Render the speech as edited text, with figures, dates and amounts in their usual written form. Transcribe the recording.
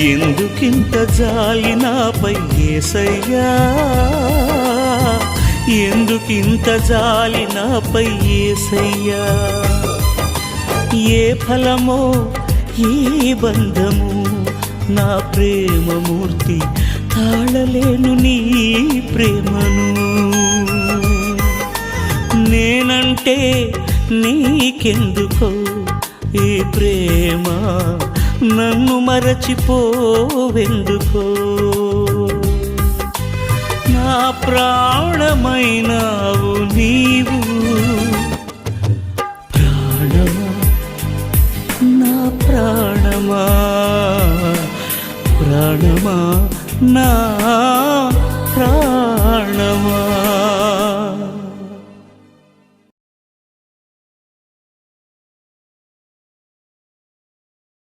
ఎందుకింత జాలి నాపై యేసయ్యా, ఎందుకింత జాలి నాపై యేసయ్యా. ఏ ఫలమో ఏ బంధము నా ప్రేమమూర్తి, తాళలేను నీ ప్రేమను. నేనంటే నీకెందుకో ఈ ప్రేమ, నన్ను మరచిపోవెందుకో. నా ప్రాణమైనావు నీవు, ప్రాణమా నా ప్రాణ